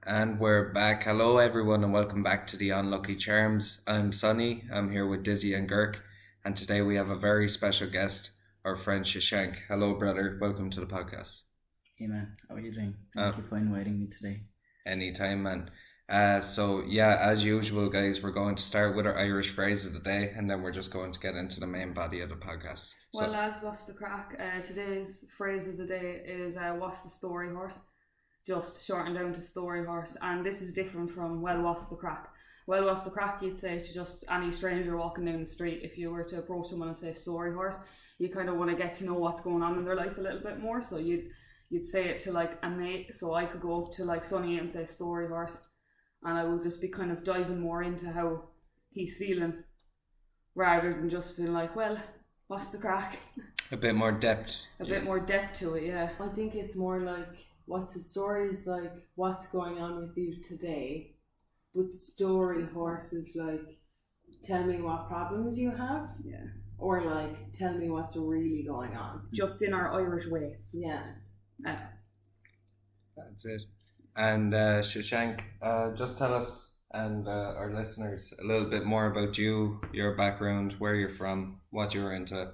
And we're back. Hello, everyone, and welcome back to the Unlucky Charms. I'm Sunny. I'm here with Dizzy and Girk, and today we have a very special guest, our friend Shashank. Hello, brother. Welcome to the podcast. Hey man, how are you doing? Uh, Thank you for inviting me today. Anytime, man. So as usual, guys, we're going to start with our Irish phrase of the day, and then we're just going to get into the main body of the podcast. Well, lads, what's the crack? Today's phrase of the day is what's the story horse? Just shortened down to story horse. And this is different from, well, what's the crack? Well, what's the crack, you'd say to just any stranger walking down the street. If you were to approach someone and say story horse, you kind of want to get to know what's going on in their life a little bit more. So you'd say it to like a mate. So I could go up to like Sonny and say story horse, and I would just be kind of diving more into how he's feeling rather than just feeling like, well, what's the crack? A bit more depth. A bit more depth to it, yeah. I think it's more like what's the story is like what's going on with you today. But story horse is like tell me what problems you have. Yeah. Or like tell me what's really going on. Just in our Irish way. Yeah. That's it. And Shashank, just tell us and our listeners a little bit more about you, your background, where you're from, what you're into.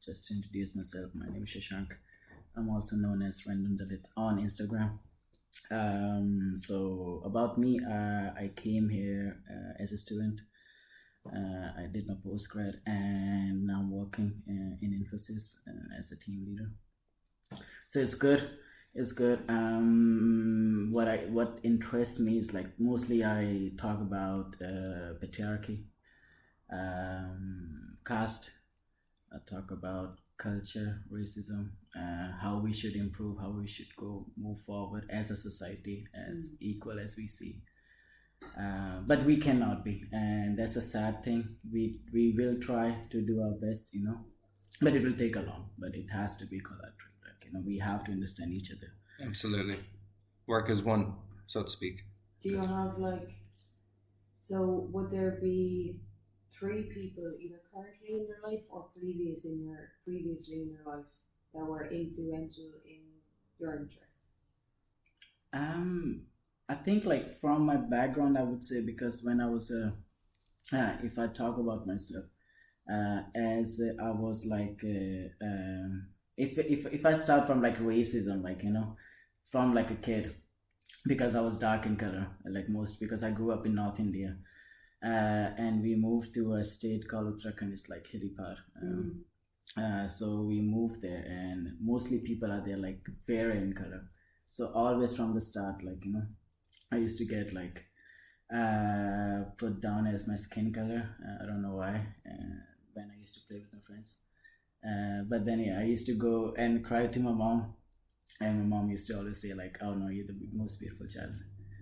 Just to introduce myself, my name is Shashank. I'm also known as Random Dalit on Instagram. So about me, I came here as a student. I did my postgrad and now I'm working in Infosys as a team leader. So it's good. It's good. What interests me is like mostly I talk about patriarchy, caste. I talk about culture, racism, how we should improve, how we should move forward as a society, as equal as we see. But we cannot be, and that's a sad thing. We will try to do our best, but it will take a long. But it has to be collaborative. We have to understand each other. Absolutely, work as one, so to speak. Do you have like so would there be three people either currently in your life or previously in your life that were influential in your interests? I think like from my background, I would say because when I was if I talk about myself, as I was like if I start from like racism, like from like a kid, because I was dark in color, like most because I grew up in North India. And we moved to a state called Uttarakhand. It's like hilly part. So we moved there, and mostly people are there like fair in color. So always from the start, like I used to get like put down as my skin color. I don't know why. When I used to play with my friends, but then I used to go and cry to my mom, and my mom used to always say like, "Oh no, you're the most beautiful child,"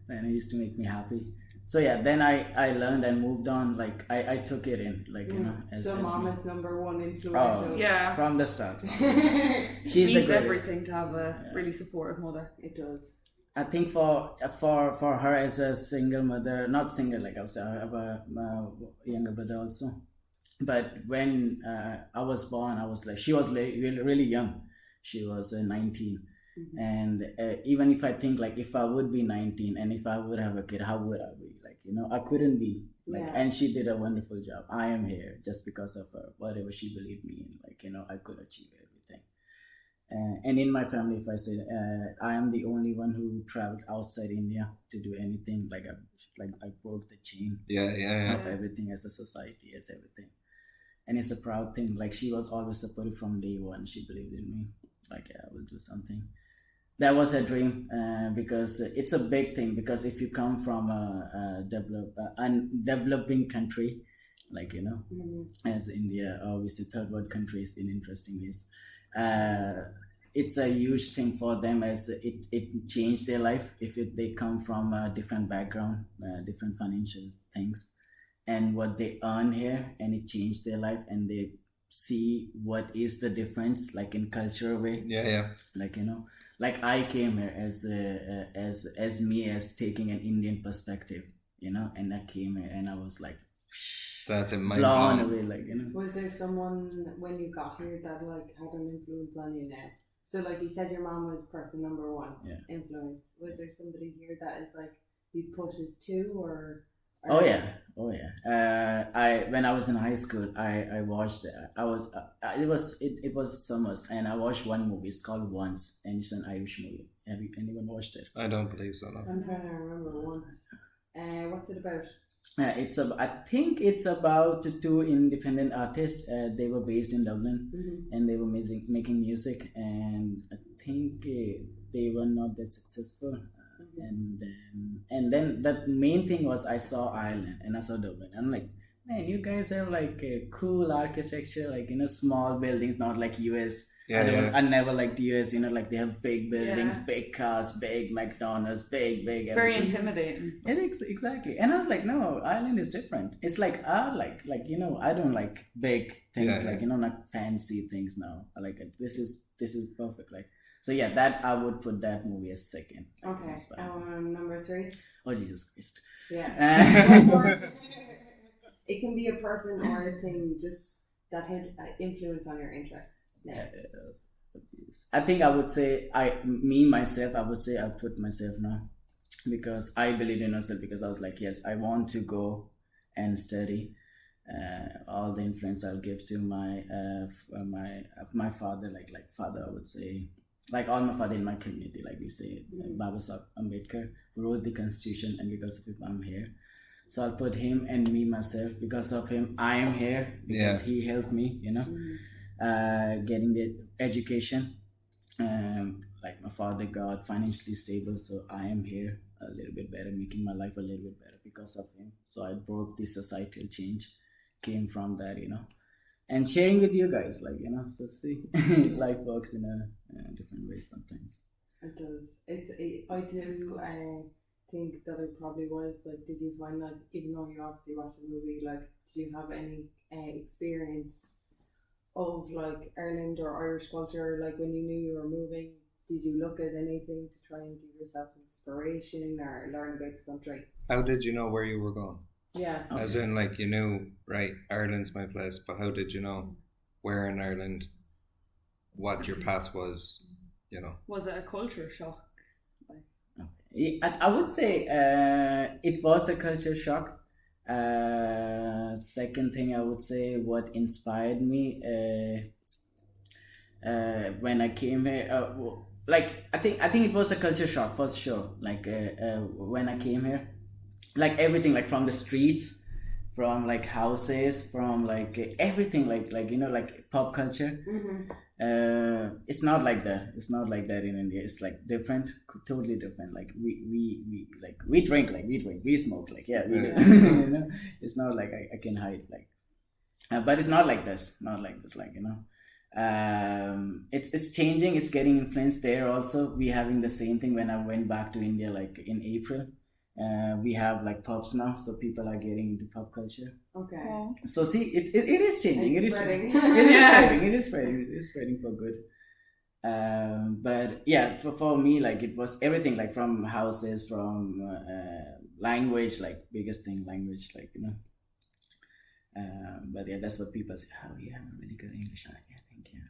and it used to make me happy. So yeah, then I learned and moved on. Like I took it in, like So mom is number one influential. Yeah. From the start. It She's the means greatest. everything to have a really supportive mother. It does. I think for her as a single mother, not single, like I was, I have a younger brother also. But when I was born, I was like, she was really, really young. She was 19. And even if I think like if I would be 19 and if I would have a kid, how would I be? Like, I couldn't be. Like, Yeah. And she did a wonderful job. I am here just because of her, whatever she believed me in. Like, I could achieve everything. And in my family, if I say I am the only one who traveled outside India to do anything, like I broke the chain Yeah. of everything as a society, as everything. And it's a proud thing. Like she was always supportive from day one. She believed in me. Like, yeah, I will do something. That was a dream because it's a big thing. Because if you come from a developing country, like as India, obviously third world countries in interesting ways, it's a huge thing for them as it changed their life if they come from a different background, different financial things, and what they earn here, and it changed their life, and they see what is the difference, like in cultural way. Yeah. Like like I came here as me as taking an Indian perspective, and I came here and I was like That's in my blown mom. away, like Was there someone when you got here that like had an influence on you now? So, like you said, your mom was person number one Yeah. influence. Was there somebody here that is like you push as two, or? Oh yeah, oh yeah. I when I was in high school, I watched. It was summers, and I watched one movie. It's called Once, and it's an Irish movie. Have you anyone watched it? I don't believe so. No. I'm trying to remember once. What's it about? I think it's about two independent artists. They were based in Dublin, and they were making music, and I think they were not that successful. And then the main thing was I saw Ireland and I saw Dublin. I'm like, man, you guys have like a cool architecture, like small buildings, not like US. I never liked US. Like they have big buildings, big cars, big McDonald's, big. It's very intimidating. Exactly. And I was like, no, Ireland is different. It's like I don't like big things, not fancy things now. I like it. This is perfect. Like. So yeah, that I would put that movie as second. Okay. Number 3. Oh Jesus Christ. Yeah. It can be a person or a thing just that had influence on your interests. Yeah. I think I would say myself. I would say I put myself now because I believe in myself because I was like, yes, I want to go and study. All the influence I'll give to my father, like father, I would say. Like all my father in my community, like we say, Baba Sahib Ambedkar wrote the constitution, and because of him, I'm here. So I'll put him and me myself. Because of him, I am here because he helped me, getting the education. Like my father got financially stable, so I am here a little bit better, making my life a little bit better because of him. So I broke the societal change, came from that, and sharing with you guys, so see, life works in a different way sometimes. It does. I do think that it probably was like, did you find that even though you obviously watched the movie, like, did you have any experience of like Ireland or Irish culture, like when you knew you were moving? Did you look at anything to try and give yourself inspiration or learn about the country? How did you know where you were going? Yeah. Okay. As in, like, you knew, right, Ireland's my place, but how did you know where in Ireland, what your path was, Was it a culture shock? I would say it was a culture shock. Second thing I would say, what inspired me when I came here, I think it was a culture shock for sure. Like when I came here, like everything, like from the streets, from like houses, from like everything, like pop culture. It's not like that. It's not like that in India. It's like different, totally different. Like we drink, we smoke, we do. It's not like I can hide, but it's not like this. It's changing. It's getting influenced there also. We having the same thing when I went back to India, like in April. We have like pubs now, so people are getting into pub culture. Okay. Yeah. So see, it is changing. It's It is spreading. spreading. It is spreading for good. But yeah, for me, like it was everything, like from houses, from language, like biggest thing, language, but yeah, that's what people say. Oh, you have a really good English. Yeah, thank you.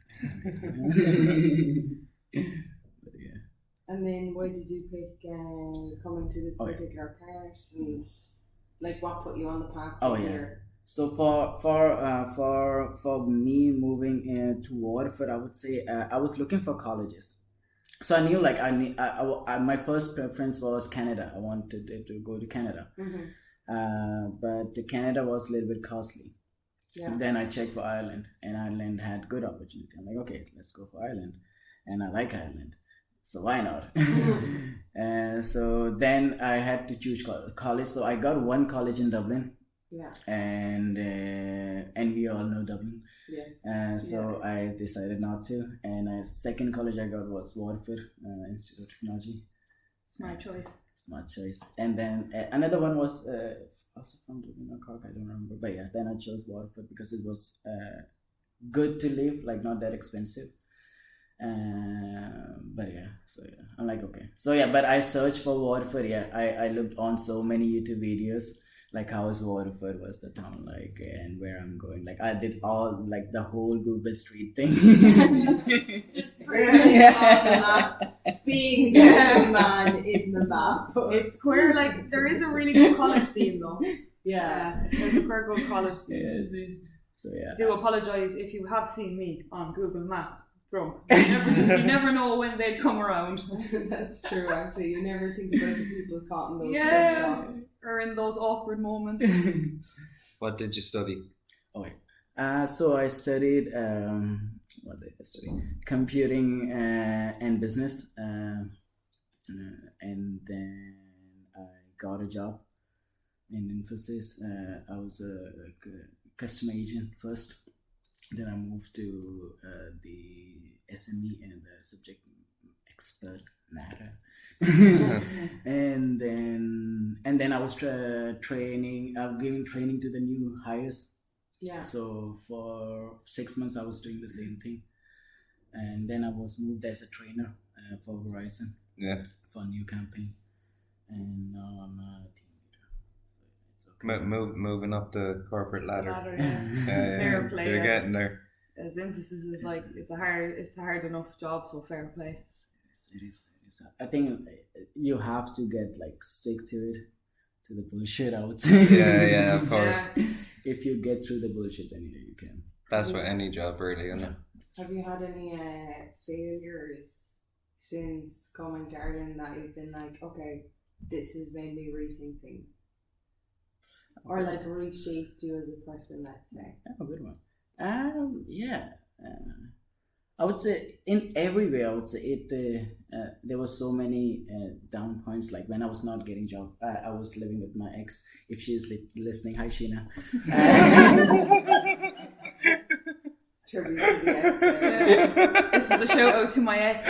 But yeah. And then why did you pick coming to this particular part, and like what put you on the path here? So for me moving to Waterford, I would say I was looking for colleges. So I knew like my first preference was Canada. I wanted to go to Canada, but Canada was a little bit costly. Yeah. And then I checked for Ireland, and Ireland had good opportunity. I'm like, okay, let's go for Ireland, and I like Ireland. So why not? So then I had to choose college. So I got one college in Dublin. Yeah. And we all know Dublin. Yes. So I decided not to. And second college I got was Waterford Institute of Technology. Smart choice. And then another one was also from Dublin or Cork. I don't remember. But yeah, then I chose Waterford because it was good to live, like not that expensive. But yeah, so yeah, I'm like, okay, so yeah, but I searched for Waterford. I looked on so many YouTube videos, like how is Waterford, what's the town like, and where I'm going. Like I did all like the whole Google Street thing. Just printing on the map, being the little man in the map. It's queer, like, there is a really good college scene though. Yeah. There's a queer good college scene. So yeah. I do apologise if you have seen me on Google Maps drunk. You never know when they'd come around. That's true, actually. You never think about the people caught in those shots. Or in those awkward moments. What did you study? So I studied what did I study? Computing and business, and then I got a job in Infosys. I was a customer agent first. Then I moved to the SME and the subject expert matter. and then I was giving training to the new hires. Yeah. So for 6 months I was doing the same thing, and then I was moved as a trainer for Verizon. Yeah. For a new campaign, and now I'm a team leader. So it's okay. Moving up the corporate ladder. Fair play. You're getting there. As emphasis is like it's a hard enough job, so fair play. It is. I think you have to get like stick to the bullshit, I would say. Yeah, of course. Yeah. If you get through the bullshit, then you can. That's what any job really, isn't it? Have you had any failures since coming to Ireland that you've been like, okay, this has made me rethink things? Or like reshaped you as a person, let's say? A good one. I would say in every way, I would say it. There were so many down points. Like when I was not getting job, I was living with my ex. If she is listening, hi Sheena. Tribute to the ex there. This is a shout out to my ex.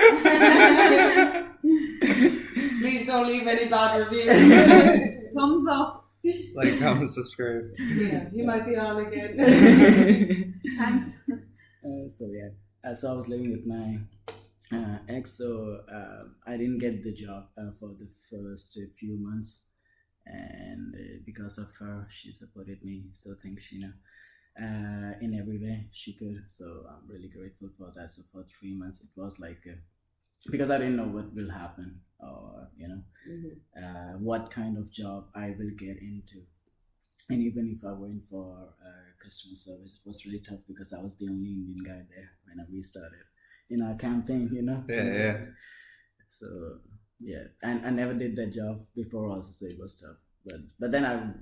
Please don't leave any bad reviews. Thumbs up. Like, comment, subscribe. Yeah, you might be on again. Thanks. So I was living with my ex, so I didn't get the job for the first few months, and because of her, she supported me. So thanks, Sheena, in every way she could. So I'm really grateful for that. So for 3 months, it was like because I didn't know what will happen, or what kind of job I will get into. And even if I went for customer service, it was really tough because I was the only Indian guy there when we started in our campaign, Yeah. So, and I never did that job before also, so it was tough. But then I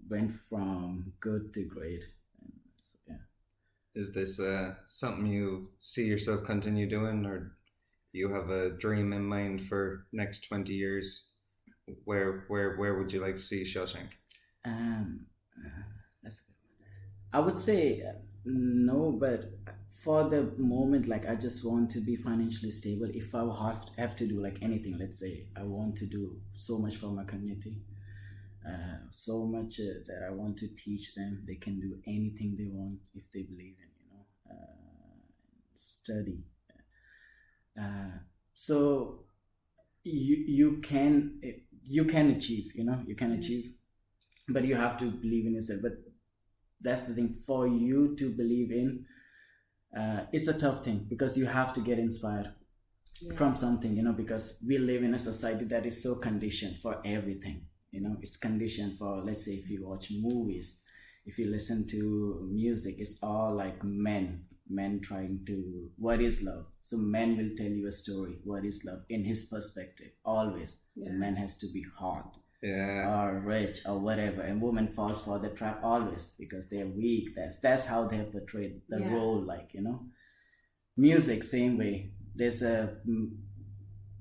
went from good to great. So, yeah. Is this something you see yourself continue doing, or you have a dream in mind for next 20 years? Where would you like to see Shashank? That's good. I would say no, but for the moment, like I just want to be financially stable. If I have to do like anything, let's say I want to do so much for my community, so much that I want to teach them. They can do anything they want if they believe in, study. So you can achieve, you can achieve. But you have to believe in yourself. But that's the thing. For you to believe in, it's a tough thing because you have to get inspired from something, because we live in a society that is so conditioned for everything. It's conditioned for, let's say, if you watch movies, if you listen to music, it's all like men trying to, what is love? So men will tell you a story, what is love in his perspective, always. So man has to be hot. Or rich or whatever, and woman falls for the trap always because they're weak. That's how they portrayed the role, like music same way. There's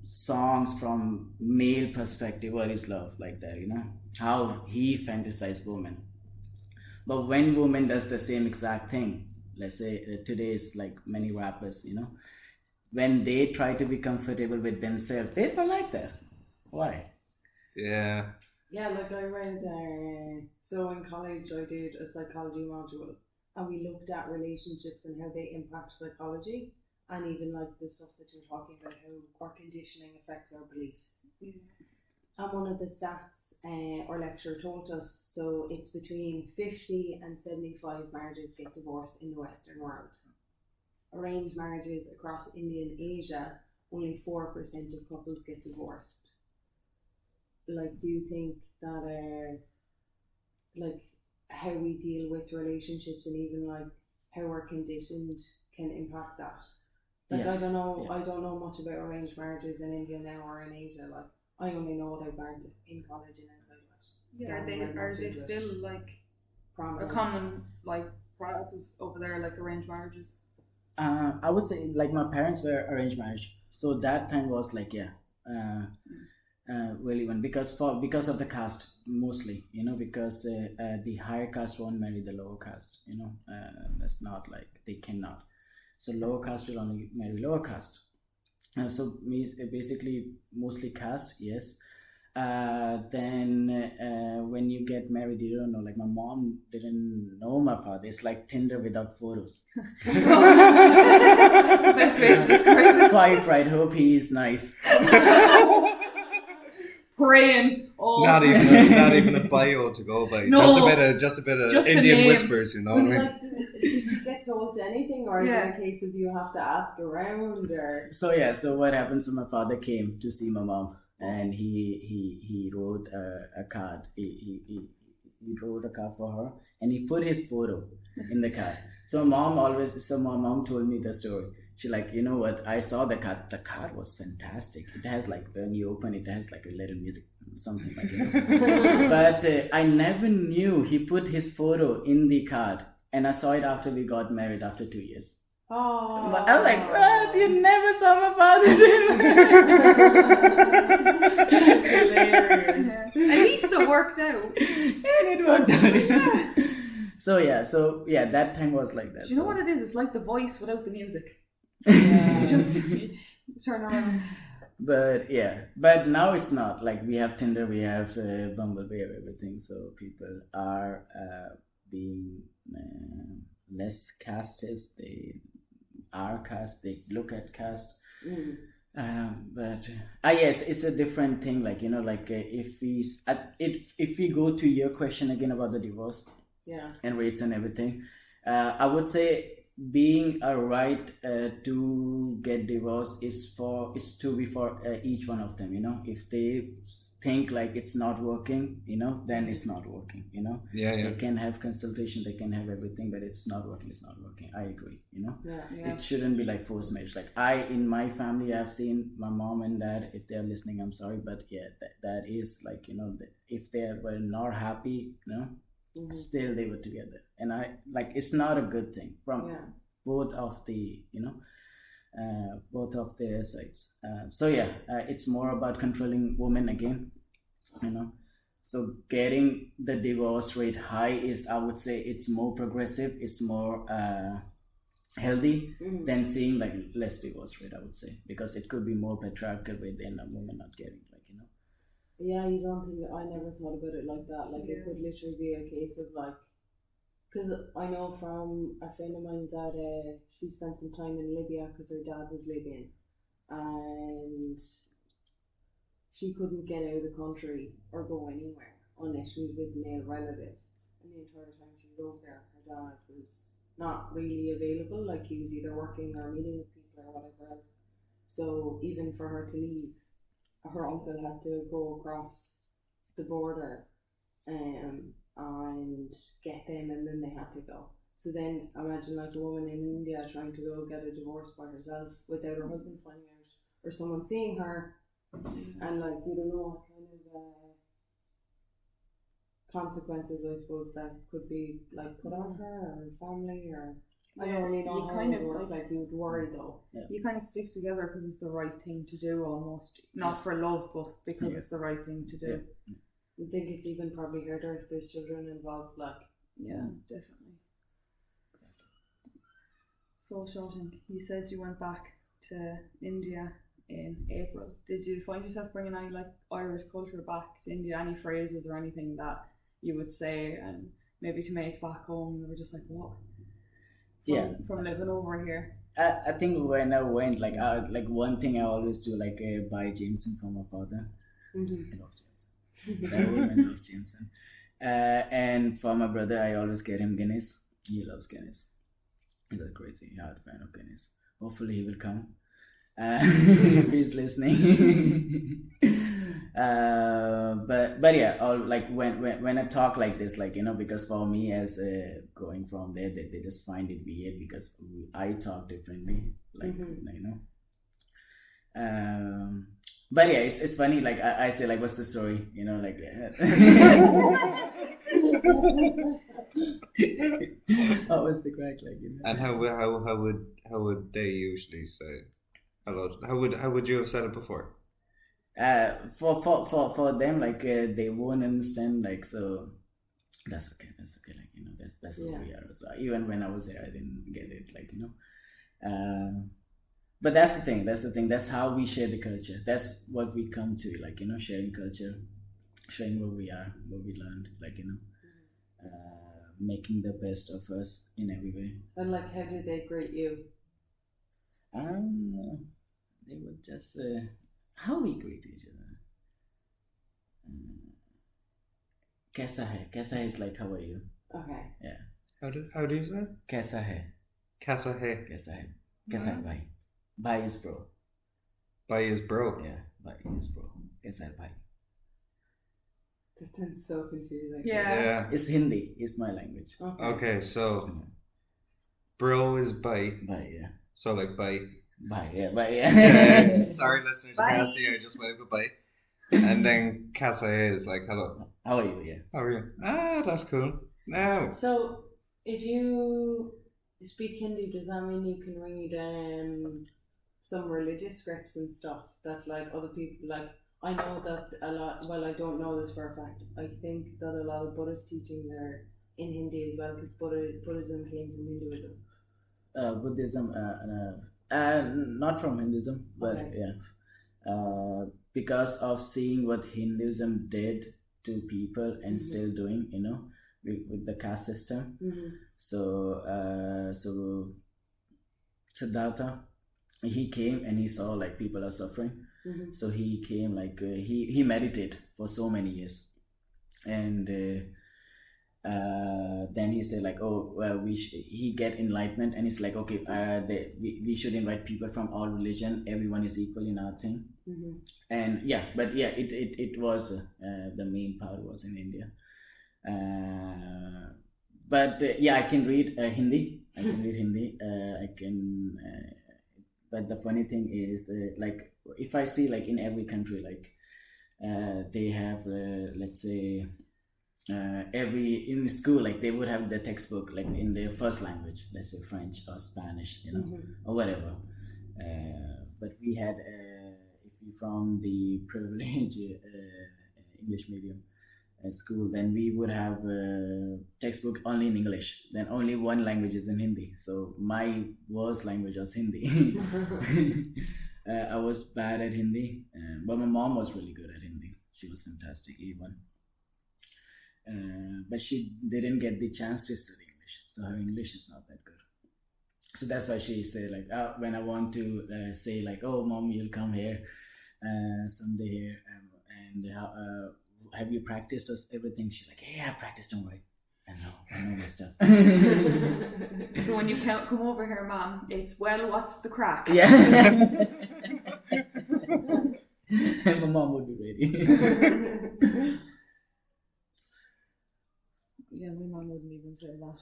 songs from male perspective, what is love, like that, how he fantasized woman. But when woman does the same exact thing, let's say today's like many rappers, when they try to be comfortable with themselves, they don't like that. Why? Yeah, like I read, so in college I did a psychology module and we looked at relationships and how they impact psychology, and even like the stuff that you're talking about, how our conditioning affects our beliefs. And one of the stats our lecturer told us, so it's between 50 and 75 marriages get divorced in the Western world. Arranged marriages across India and Asia, only 4% of couples get divorced. Like, do you think that, like, how we deal with relationships and even like how we're conditioned can impact that? Like, I don't know much about arranged marriages in India now or in Asia. Like, I only know what I've learned in college and outside of it. Yeah, are they still like prominent? a common like practice over there, like arranged marriages? I would say like my parents were arranged marriage, so that time was like really one because of the caste mostly, because the higher caste won't marry the lower caste, that's not like they cannot. So lower caste will only marry lower caste. So basically mostly caste, yes. Then when you get married, you don't know. Like my mom didn't know my father. It's like Tinder without photos. Best way to describe it. Swipe right. Hope he is nice. Praying. Oh. Not even a bio to go by. No. Just a bit of Just a Indian name. whispers, you know what I mean? Like, did she get told anything, or is it a case of you have to ask around, or? So what happened? So my father came to see my mom, and he wrote a card. He wrote a card for her, and he put his photo in the card. So my mom told me the story. She like, you know what? I saw the card. The card was fantastic. It has like, when you open it, has like a little music, something like that. But I never knew he put his photo in the card, and I saw it after we got married after 2 years. Oh. But I'm like, what? You never saw my father? Hilarious. Yeah. At least it worked out. And it worked out. So that time was like that. Do you know what it is? It's like The Voice without the music. Yeah. Just turn around. But now it's not. Like we have Tinder, we have Bumble, we have everything. So people are being less casteist. They are caste. They look at caste. But yes, it's a different thing. Like if we go to your question again about the divorce, and rates and everything, I would say being a right to get divorced is to be for each one of them. If they think like it's not working, then it's not working. They can have consultation, they can have everything, but if it's not working, it's not working. I agree. It shouldn't be like forced marriage. Like in my family, I've seen my mom and dad, if they're listening, I'm sorry, but that is like, if they were not happy, still they were together, and I like it's not a good thing from both of the sides. It's more about controlling women again, so getting the divorce rate high is, I would say, it's more progressive, it's more healthy than seeing like less divorce rate, I would say, because it could be more patriarchal way than a woman not getting Yeah, you don't think I never thought about it like that. Like it could literally be a case of like, because I know from a friend of mine that she spent some time in Libya because her dad was Libyan, and she couldn't get out of the country or go anywhere unless she was with a male relative. And the entire time she was over there, her dad was not really available. Like he was either working or meeting with people or whatever else. So even for her to leave, her uncle had to go across the border and get them, and then they had to go. So then imagine like a woman in India trying to go get a divorce by herself without her husband finding out or someone seeing her, and like you don't know what kind of consequences I suppose that could be like put on her or her family, or I don't really know how it would work. Like you would worry though. You kind of stick together because it's the right thing to do, almost not for love, but because it's the right thing to do. I think it's even probably harder if there's children involved. Like definitely. So Shashank, you said you went back to India in April. Did you find yourself bringing any like Irish culture back to India? Any phrases or anything that you would say, and maybe to mates back home, they were just like, what? From living over here. I think when I went, like one thing I always do, like buy Jameson for my father. He loves Jameson. The old man loves Jameson. And for my brother, I always get him Guinness. He loves Guinness. He's a crazy hard fan of Guinness. Hopefully he will come if he's listening. But yeah, all like when I talk like this, like, you know, because for me as going from there, they just find it weird because I talk differently, like, you know. But yeah, it's funny. Like I say, like, what's the story? You know, like. How was the crack, like, you know? And how would they usually say hello? How would you have said it before? For them, like, they won't understand, like, so that's okay, like, you know, that's who we are. So even when I was there, I didn't get it, like, you know. But that's the thing, that's how we share the culture. That's what we come to, like, you know, sharing culture, sharing where we are, what we learned, like, you know. Making the best of us in every way. And like, how do they greet you? They would just how we greet each other. Kaisa hai? Kaisa hai is like, how are you? Okay. Yeah. How do you say it? Kaisa hai? Casa hai. Kaisa hai? Kaisa hai bhai? Bhai is bro. Bhai is bro. Yeah, bhai is bro. Kaisa hai bhai? That sounds so confusing. Yeah. It's Hindi. It's my language. Okay, so bro is bhai. Bhai, yeah. So like bhai. Bhai, yeah, bhai, yeah. Sorry, listeners, you can't see. I just waved goodbye. And then casa is like hello. How are you? Yeah. How are you? Ah, that's cool. Now. So, if you speak Hindi, does that mean you can read some religious scripts and stuff that, like, other people, like, I know that a lot, well, I don't know this for a fact. I think that a lot of Buddhist teachings are in Hindi as well, because Buddhism came from Hinduism. Buddhism, not from Hinduism, but yeah. Because of seeing what Hinduism did to people and still doing, you know, with the caste system. So Siddhartha, he came and he saw, like, people are suffering. So he came, like, he meditated for so many years, and then he said, like, oh, well, he get enlightenment, and he's like, okay, we should invite people from all religion, everyone is equal in our thing. And yeah, but yeah, it was the main power was in India. But yeah, I can read Hindi. But the funny thing is, like, if I see, like, in every country, like, they have, let's say, in school, like, they would have the textbook, like, in their first language, let's say French or Spanish, you know, or whatever. But we had, if you're from the privileged English medium school, then we would have a textbook only in English. Then only one language is in Hindi. So my worst language was Hindi. I was bad at Hindi, but my mom was really good at Hindi. She was fantastic, even. But she didn't get the chance to study English, so her English is not that good. So that's why she say, like, when I want to say, like, oh, mom, you'll come here someday here, and have you practiced us everything? She's like, yeah, I've practiced, don't worry. I know my stuff. So when you come over here, Mom, it's, well, what's the crack? Yeah. My mom would be ready. Yeah, my mom wouldn't even say that.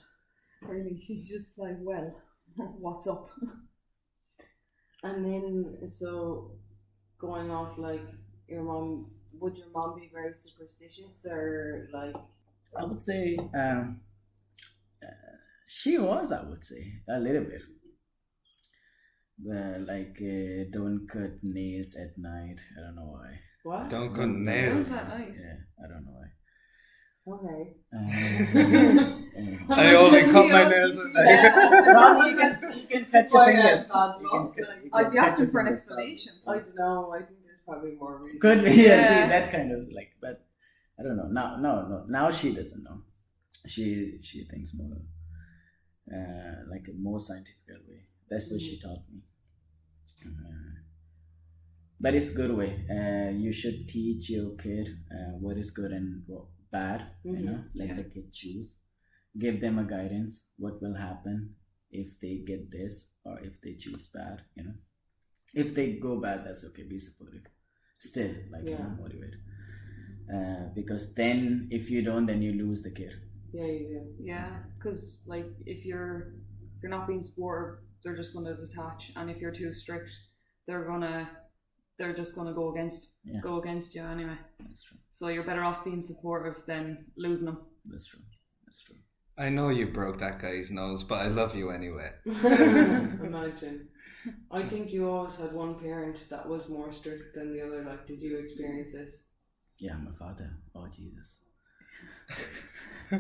Really, she's just like, well, what's up? And then, so, going off, like, would your mom be very superstitious, or, like? I would say she was, I would say, a little bit. But, like, don't cut nails at night. I don't know why. What? Don't cut nails. That night. Yeah, I don't know why. Okay. I only cut my nails at night. Probably you can cut your fingers. I'd be asking for an explanation. I don't know. I think there's probably more reasons. Could be, yeah. See, that kind of, like, but I don't know. Now she doesn't know. She thinks more like a more scientific way. That's what she taught me. but it's good way. You should teach your kid what is good and what bad. Let Yeah. the kid choose. Give them a guidance. What will happen if they get this or if they choose bad? If they go bad, that's okay. Be supportive. Still, motivate. Because then, if you don't, then you lose the kid. Yeah, you do. Yeah, because like if you're not being supportive, they're just going to detach, and if you're too strict, they're just gonna go against you anyway. That's true. So you're better off being supportive than losing them. That's true. I know you broke that guy's nose, but I love you anyway. Imagine. I think you always had one parent that was more strict than the other. Like, did you experience this? Yeah, my father. Oh Jesus. He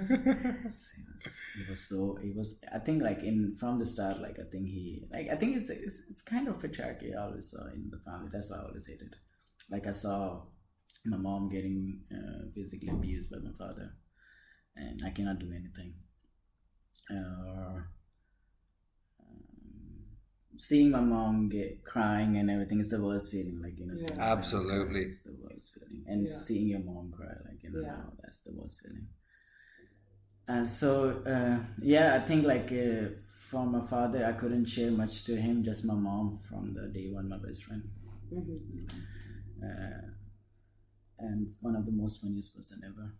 was. I think from the start. I think it's kind of patriarchy I always saw in the family. That's why I always hated. I saw my mom getting physically abused by my father, and I cannot do anything. Seeing my mom get crying and everything is the worst feeling. Seeing my parents Absolutely. cry, it's the worst feeling. And seeing your mom cry, that's the worst feeling. And so, I think from my father, I couldn't share much to him. Just my mom from the day one, my best friend. And one of the most funniest person ever.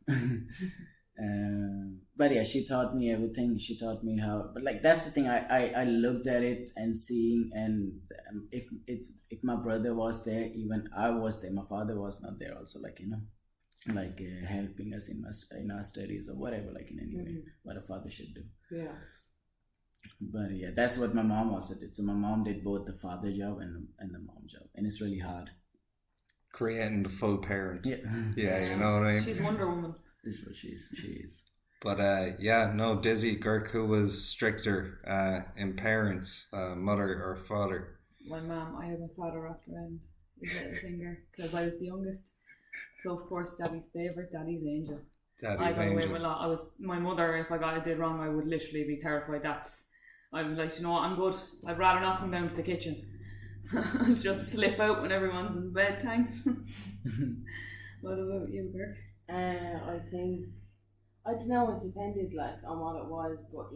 But yeah, she taught me everything. She taught me how. But that's the thing. I looked at it and seeing, and if my brother was there, even I was there. My father was not there. Also, helping us in our studies or whatever. In any way, what a father should do. Yeah. But yeah, that's what my mom also did. So my mom did both the father job and the mom job, and it's really hard. Creating the full parent. Yeah. Yeah, you know what I mean? She's Wonder Woman. This is what she is. But Dizzy, Girk, who was stricter in parents, mother or father? My mom. I had my father wrapped around his little finger because I was the youngest. So of course, Daddy's favourite, Daddy's angel. I got away with a lot. My mother, if I did wrong, I would literally be terrified. I'm like, you know what, I'm good. I'd rather not come down to the kitchen. Just slip out when everyone's in bed, thanks. What about you, Girk? I think, I don't know, it depended on what it was, but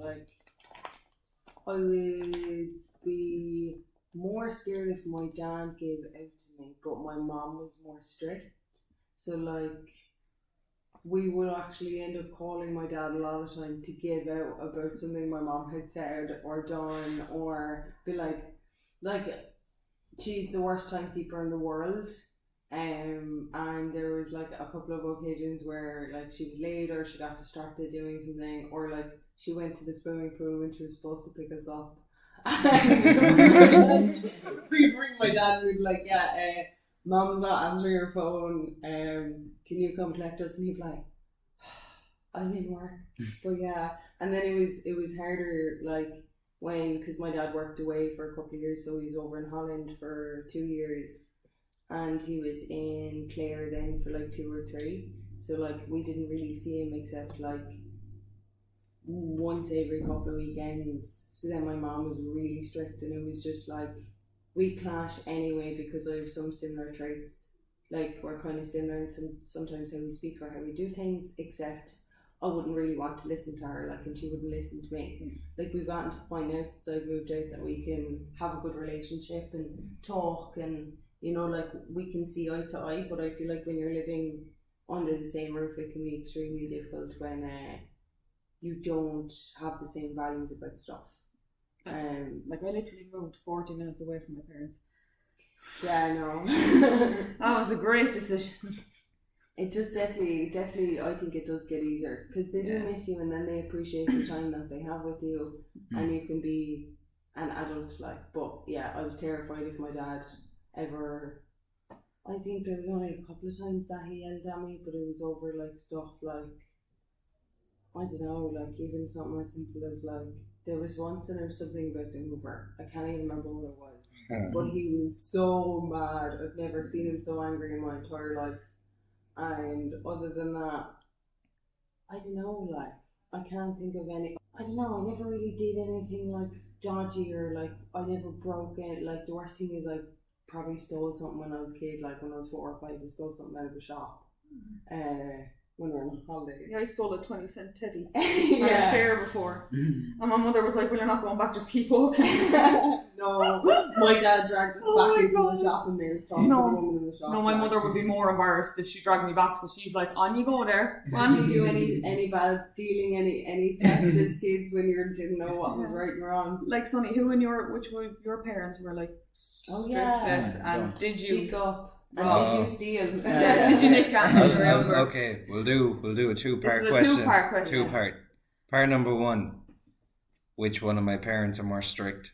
I would be more scared if my dad gave it out to me, but my mom was more strict. So we would actually end up calling my dad a lot of the time to give out about something my mom had said or done, or be like she's the worst timekeeper in the world. And there was a couple of occasions where she was late or she got distracted doing something, or she went to the swimming pool when she was supposed to pick us up. We'd ring my dad and we'd be like, Mom's not answering her phone, can you come collect us? And he'd be like, I'm in work. But yeah, and then it was harder because my dad worked away for a couple of years, so he was over in Holland for 2 years. And he was in Clare then for 2 or 3. So we didn't really see him except once every couple of weekends. So then my mom was really strict, and it was just we clash anyway because I have some similar traits. We're kind of similar in sometimes how we speak or how we do things, except I wouldn't really want to listen to her and she wouldn't listen to me. We've gotten to the point now since I've moved out that we can have a good relationship and talk, and we can see eye to eye. But I feel when you're living under the same roof, it can be extremely difficult when you don't have the same values about stuff. I literally moved 40 minutes away from my parents. Yeah, I know. That was a great decision. It just definitely, I think it does get easier because they do miss you, and then they appreciate the time that they have with you, and you can be an adult. But yeah, I was terrified if my dad ever. I think there was only a couple of times that he yelled at me, but it was over stuff I don't know, even something as simple as there was once, and there was something about the Hoover. I can't even remember what it was, but he was so mad. I've never seen him so angry in my entire life. And other than that, I don't know, I can't think of any. I don't know, I never really did anything dodgy, or I never broke it. The worst thing is I probably stole something when I was a kid, like when I was 4 or 5, I stole something out of a shop. When we were on holidays. Yeah, I stole a 20-cent teddy at a Yeah. fair before. And my mother was like, well, you're not going back, just keep walking. No, my dad dragged us Oh back my into God. the shop and made us talk to the woman in the shop. No, my like, mother would be more embarrassed if she dragged me back, so she's like, on you go there. Did you do any bad stealing, any theft as kids when you didn't know what was right and wrong? Like, Sonny, which one of your parents were like Oh, yeah. strictest, and did you Speak up. And Oh. did you steal? did you nick that when you were younger? Okay, we'll do a two-part This is a question. two-part question. Two-part. Part number one. Which one of my parents are more strict?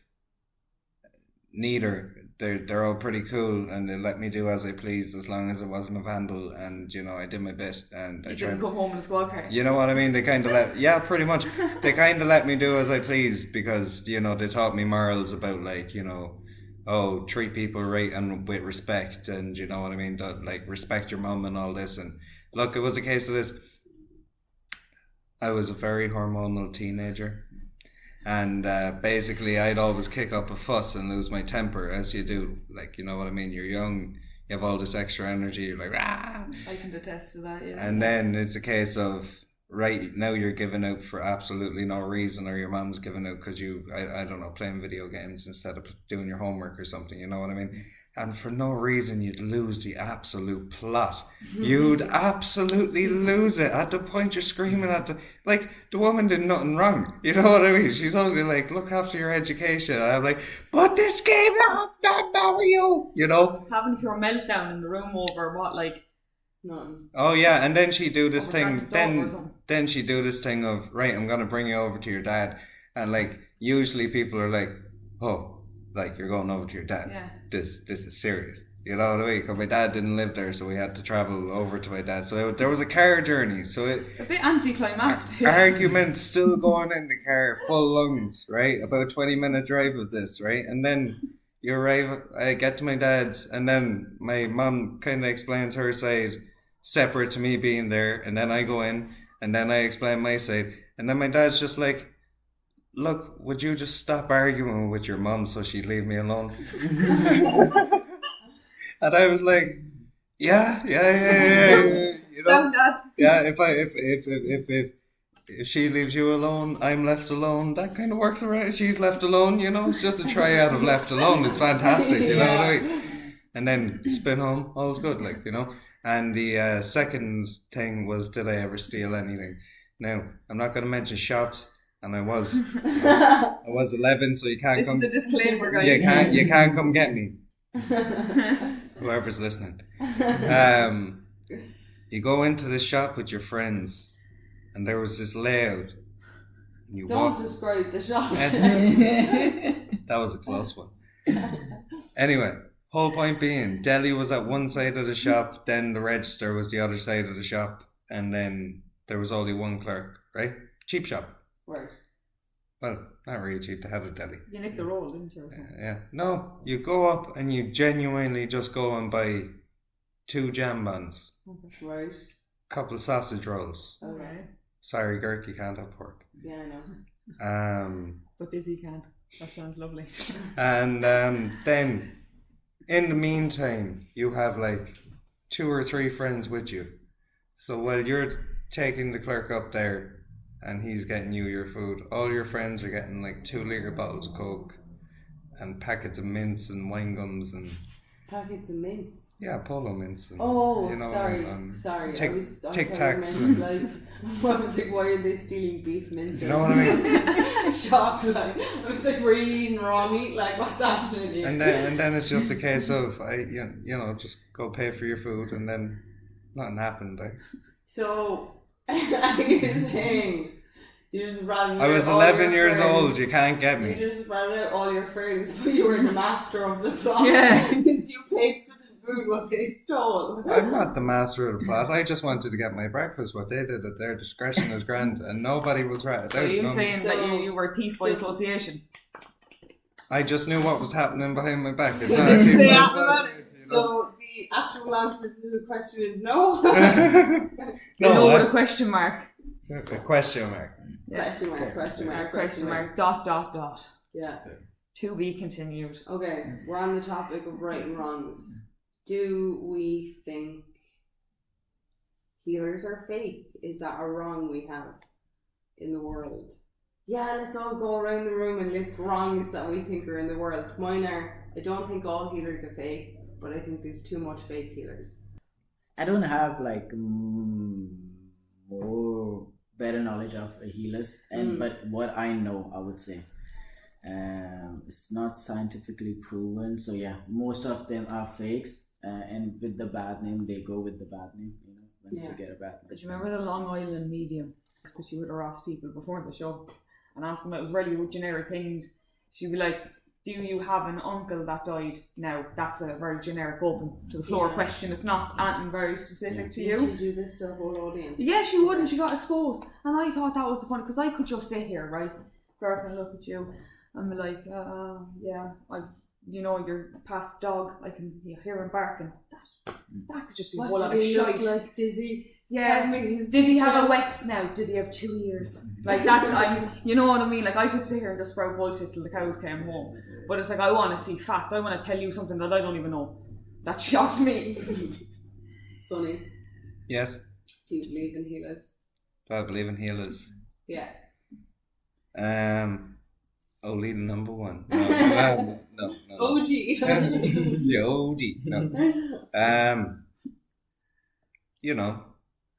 Neither. They're all pretty cool, and they let me do as I pleased as long as it wasn't a vandal, and I did my bit, and You I didn't tried. come home in a squad car. You know what I mean? They kind of pretty much. They kind of let me do as I pleased because they taught me morals about treat people right and with respect, and you know what I mean, respect your mum and all this. And look, it was a case of this. I was a very hormonal teenager, and basically I'd always kick up a fuss and lose my temper, as you do. You know what I mean? You're young, you have all this extra energy, you're like, rah! I can attest to that, yeah. And then it's a case of, right now you're giving out for absolutely no reason, or your mom's giving out because I don't know, playing video games instead of doing your homework or something, you know what I mean? And for no reason you'd lose the absolute plot. You'd absolutely lose it at the point you're screaming at the woman did nothing wrong, you know what I mean? She's only like, look after your education, and I'm like, but this game not marry you, Having your meltdown in the room over what, None. Oh yeah, and then she do this thing. Overdragged dog or Then she do this thing of, right, I'm gonna bring you over to your dad, and usually people are like, oh, you're going over to your dad. Yeah. This is serious. You know what I mean? Because my dad didn't live there, so we had to travel over to my dad. So there was a car journey. So a bit anticlimactic. arguments still going in the car, full lungs, right? About a 20-minute drive of this, right? And then you arrive, I get to my dad's, and then my mum kind of explains her side, separate to me being there, and then I go in, and then I explain my side, and then my dad's just like, look, would you just stop arguing with your mum so she'd leave me alone? And I was like, yeah. Sound that. Yeah, if she leaves you alone, I'm left alone. That kind of works around. She's left alone, it's just a triad of left alone. It's fantastic, you know what I mean? And then spin home, all's good, And the second thing was, did I ever steal anything? Now, I'm not going to mention shops, and I was 11, so you can't This come. is a disclaimer, guys. You can't come get me. Whoever's listening. You go into the shop with your friends, and there was this layout. And you Don't walk. describe the shop. That was a close one. Anyway, whole point being, deli was at one side of the shop, then the register was the other side of the shop, and then there was only one clerk, right? Cheap shop. Right. Well, not really cheap to have a deli. You nicked the roll, didn't you? Or something? Yeah. No, you go up and you genuinely just go and buy 2 jam buns, Right. couple of sausage rolls. Okay. Sorry, Gurk, you can't have pork. Yeah, I know. But Dizzy can't. That sounds lovely. And then, in the meantime, you have 2 or 3 friends with you. So while you're taking the clerk up there and he's getting you your food, all your friends are getting 2-litre bottles of Coke and packets of mints and wine gums and Packets of mints. yeah, polo mints. And, Oh, you know, sorry. and Sorry. Tic I Tacs. I was like, why are they stealing beef mints? You know what I mean? Shock, I was like, we're eating raw meat, what's happening here? And then it's just a case of just go pay for your food, and then nothing happened. So, you're saying you just ran I was all 11 your years friends. old. You can't get You me. just ran out all your friends, but you were the master of the plot. Yeah. Because you paid for the food what they stole. I'm not the master of the plot. I just wanted to get my breakfast. What they did at their discretion is grand, and nobody was right. So you're saying that So- you were a thief by association? I just knew what was happening behind my back. It's You not didn't a say thing anything like about that, it. So the actual answer to the question is no. No, with a what? question mark. A question mark. Yeah. Question mark. Question mark. Dot. Yeah. To be continued. Okay, we're on the topic of right and wrongs. Do we think healers are fake? Is that a wrong we have in the world? Yeah, let's all go around the room and list wrongs that we think are in the world. Mine are, I don't think all healers are fake, but I think there's too much fake healers. I don't have like more better knowledge of healers, but what I know, I would say, it's not scientifically proven. So yeah, most of them are fakes, and with the bad name, they go with the bad name. You know, once you get a bad name. But you remember the Long Island medium? Because she would harass people before the show and ask them about, it was really generic things. She'd be like, do you have an uncle that died? Now, that's a very generic open to the floor question. It's not anything very specific to you. Did she do this to the whole audience? Yeah, she would, and she got exposed. And I thought that was the fun, because I could just sit here, right, Gareth, and look at you and be like, yeah, your past dog, I can hear him barking. That could just be a whole lot of shite. Like Dizzy? Yeah. Did he have a wet snout? Did he have 2 ears? Like that's you know what I mean? Like I could sit here and just sprout bullshit till the cows came home. But it's like I want to see fact. I want to tell you something that I don't even know. That shocked me. Sonny, Yes. do you believe in healers? Do I believe in healers? Yeah. Only the number one. No. OG. The OG. No. You know,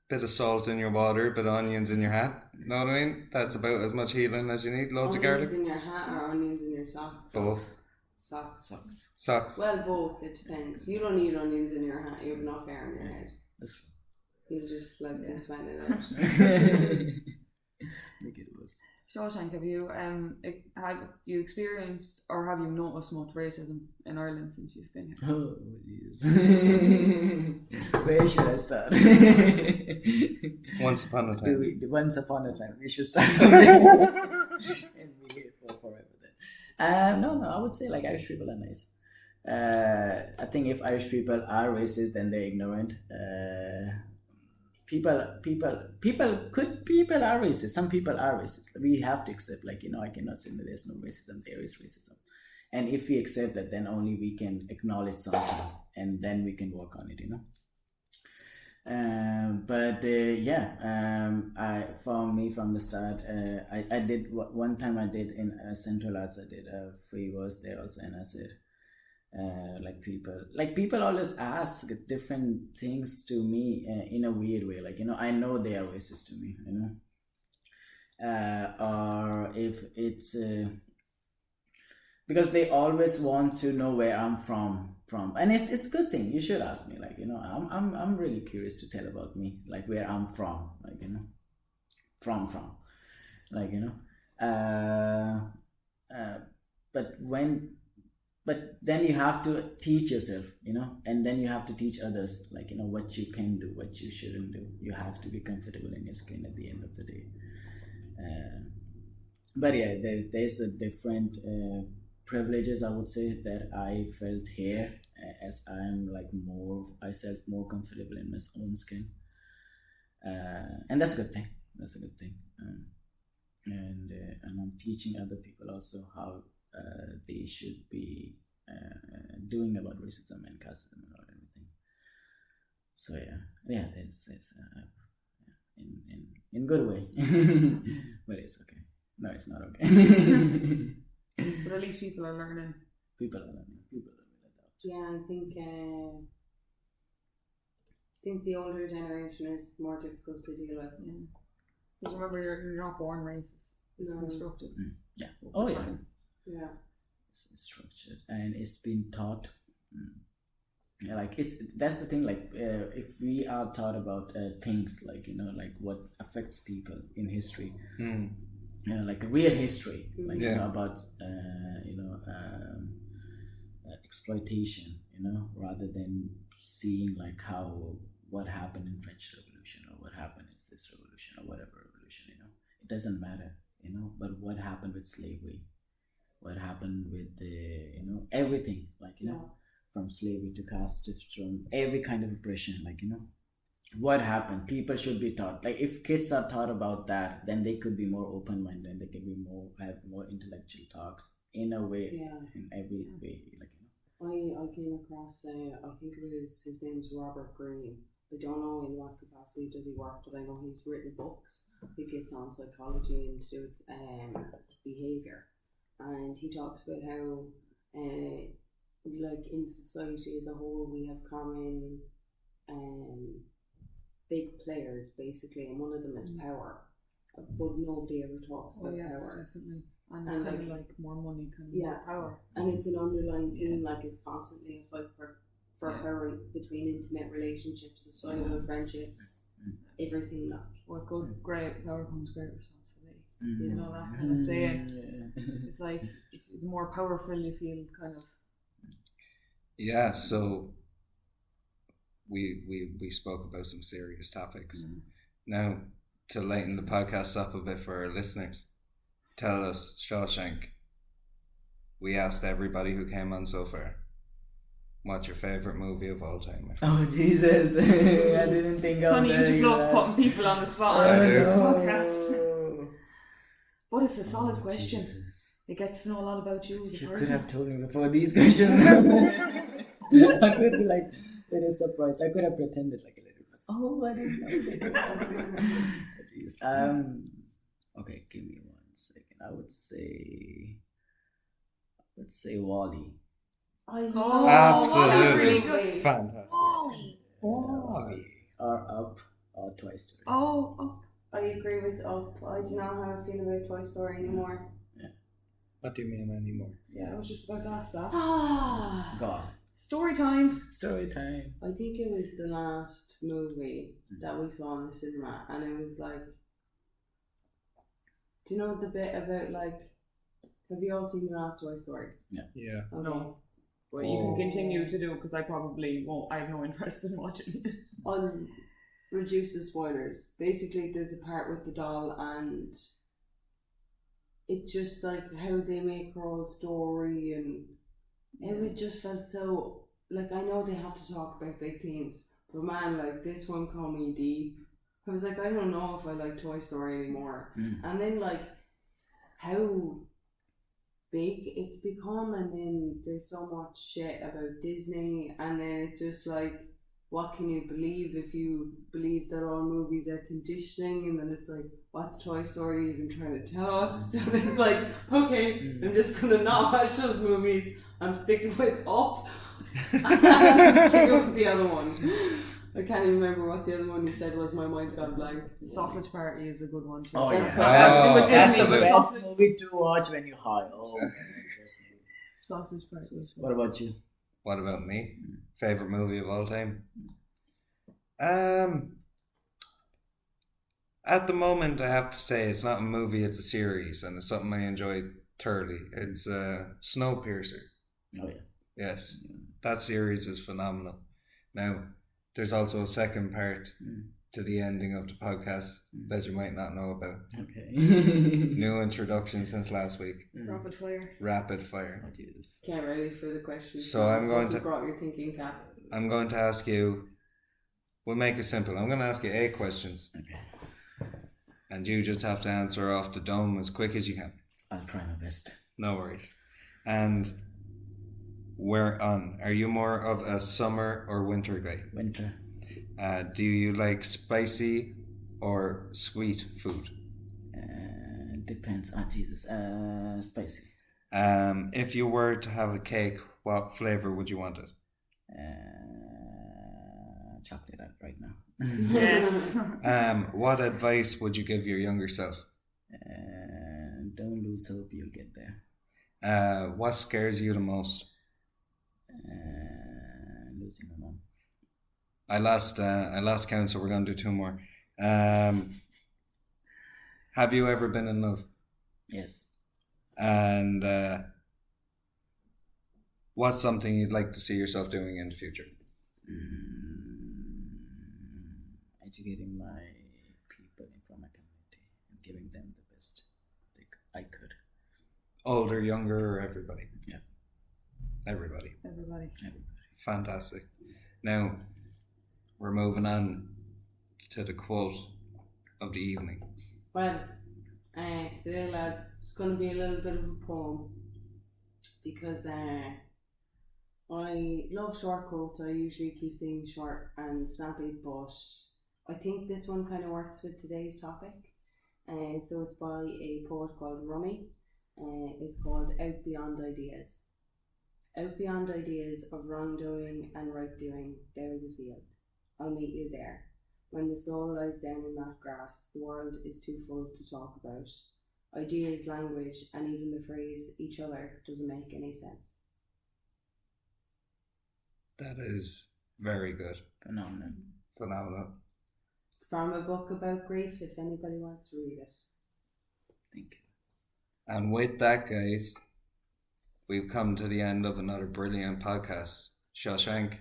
bit of salt in your water, bit of onions in your hat. Know what I mean? That's about as much healing as you need. Loads of garlic. Onions in your hat or onions in your socks? Both. Socks. Socks. Well, both. It depends. You don't need onions in your hat. You have enough hair in your head. That's You'll just like be sweating it out. Make it worse. Shashank, have you experienced or have you noticed much racism in Ireland since you've been here? Oh, yes. Where should I start? Once upon a time. Once upon a time. We should start from there. And we here for forever then. No, I would say like Irish people are nice. I think if Irish people are racist, then they're ignorant. People are racist. Some people are racist. We have to accept, like, I cannot say that there's no racism. There is racism. And if we accept that, then only we can acknowledge something and then we can work on it, for me from the start, I did one time I did in Central Arts, I did a free verse there also, and I said, people always ask different things to me in a weird way, I know they are racist to me, or if it's because they always want to know where I'm from, and it's a good thing. You should ask me, I'm really curious to tell about me, where I'm from, but then you have to teach yourself, and then you have to teach others, what you can do, what you shouldn't do. You have to be comfortable in your skin at the end of the day. But yeah, there's a different privileges, I would say, that I felt here, as I'm I felt more comfortable in my own skin. And that's a good thing. And I'm teaching other people also how they should be doing about racism and casteism and all everything. So yeah, there's in good way, but it's okay. No, it's not okay. But at least people are learning. People are adapt. Yeah, I think the older generation is more difficult to deal with. Yeah. Because remember, you're not born racist. It's constructed. Yeah. Oh yeah. Yeah. It's structured and it's been taught. That's the thing. If we are taught about things what affects people in history, real history, about exploitation, rather than seeing what happened in French Revolution or what happened in this revolution or whatever revolution, it doesn't matter, but what happened with slavery, what happened with the, everything, from slavery to caste, from every kind of oppression, what happened. People should be taught. Like if kids are taught about that, then they could be more open minded and they can be more have more intellectual talks in a way, Yeah. in every way. Like I came across, I think it was, his name's Robert Greene. I don't know in what capacity does he work, but I know he's written books. I think it's on psychology and to do with behaviour. And he talks about how, like in society as a whole, we have common big players basically, and one of them is power. But nobody ever talks about power. Definitely. And And it's like- more money can Yeah. power. And it's an underlying theme, like it's constantly a fight for Yeah. power between intimate relationships, societal friendships, everything like. What good, great power comes great responsibility. Mm. You know that kind of saying. Yeah. It's like the more powerful you feel, kind of. Yeah, so we spoke about some serious topics. Now, to lighten the podcast up a bit for our listeners, tell us, Shashank, we asked everybody who came on so far, what's your favourite movie of all time? my friend? Oh Jesus! I didn't think of Sonny, you that. just love putting people on the spot on I do. this no. podcast. But it's a solid Oh, question. Jesus. It gets to know a lot about you as a You could person. have told me before these questions. I could be like, it is surprised. I could have pretended like a little bit. Oh, I didn't know. Jeez. Okay, give me 1 second. I would say Wally. I Oh, Absolutely. that was really good. Fantastic. Wally. Wally. Or Up or Toy Story. Oh, I agree with Up. I do not have a feeling about Toy Story anymore. What do you mean anymore? yeah, I was just about to ask that. Ah, God. Story time. Story time. I think it was the last movie that we saw in the cinema, and it was like, do you know the bit about like, have you all seen the last Toy Story? Yeah. Okay. No. But you can continue to do it because I probably won't. I have no interest in watching it. I'll reduce the spoilers. Basically, there's a part with the doll, and it's just like how they make her own story, and it just felt so like, I know they have to talk about big themes, but man, like this one caught me deep. I was like, I don't know if I like Toy Story anymore. And then like how big it's become, and then there's so much shit about Disney, and then it's just like, what can you believe if you believe that all movies are conditioning? And then it's like, what's Toy Story even trying to tell us? And it's like, okay, I'm just gonna not watch those movies. I'm sticking with Up. I'm sticking with the other one. I can't even remember what the other one you said was. My mind's gone blank. Sausage Party is a good one too. Oh, That's yeah. got- that's to do with That's Disney, the but best sausage, movie to watch when you're high. Oh, man, best movie. sausage Party. What about you? What about me? Favorite movie of all time? At the moment, I have to say it's not a movie; it's a series, and it's something I enjoyed thoroughly. It's Snowpiercer. Oh yeah. Yes, that series is phenomenal. Now, there's also a second part to the ending of the podcast that you might not know about. Okay. New introduction since last week. Rapid fire. Rapid fire. Oh, Jesus. Can't ready for the questions. So I'm going to- You brought your thinking cap. I'm going to ask you. We'll make it simple. I'm going to ask you 8 questions, Okay. and you just have to answer off the dome as quick as you can. I'll try my best. No worries. And we're on. Are you more of a summer or winter guy? Winter. Do you like spicy or sweet food? Depends. Ah, Jesus. Spicy. If you were to have a cake, what flavor would you want it? Chocolate right now. Yes. What advice would you give your younger self? Don't lose hope. You'll get there. What scares you the most? Losing my mom. I lost count, so we're gonna do 2 more. Have you ever been in love? Yes. And what's something you'd like to see yourself doing in the future? Educating my people from my community and giving them the best I could. Older, younger, or everybody? Yeah. Everybody. Everybody. Fantastic. Now, we're moving on to the quote of the evening. Well, today, lads, it's going to be a little bit of a poem because I love short quotes. I usually keep things short and snappy, but I think this one kind of works with today's topic. So it's by a poet called Rumi. It's called Out Beyond Ideas. Out beyond ideas of wrongdoing and right doing, there is a field. I'll meet you there. When the soul lies down in that grass, the world is too full to talk about. Ideas, language, and even the phrase each other doesn't make any sense. That is very good. Phenomenal. From a book about grief, if anybody wants to read it. Thank you. And with that, guys, we've come to the end of another brilliant podcast. Shashank,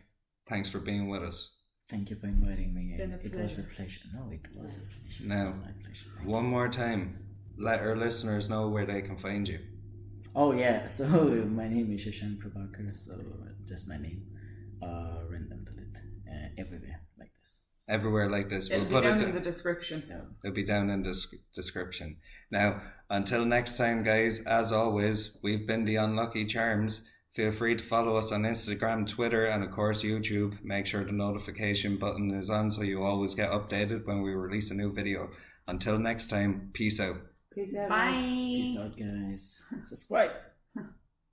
thanks for being with us. Thank you for inviting me. Been a It was a pleasure. pleasure. No, it was a pleasure. Now, It was my pleasure. Thank one more time, let our listeners know where they can find you. Oh yeah, so my name is Shashank Prabhakar, so just my name, random Dalit, everywhere like this. Everywhere like this. It'll be down in the description. Yeah. It'll be down in the description. Now, until next time, guys, as always, we've been the Unlucky Charms. Feel free to follow us on Instagram, Twitter, and of course YouTube. Make sure the notification button is on so you always get updated when we release a new video. Until next time, peace out. Peace out. Bye. lads. Peace out, guys. Subscribe.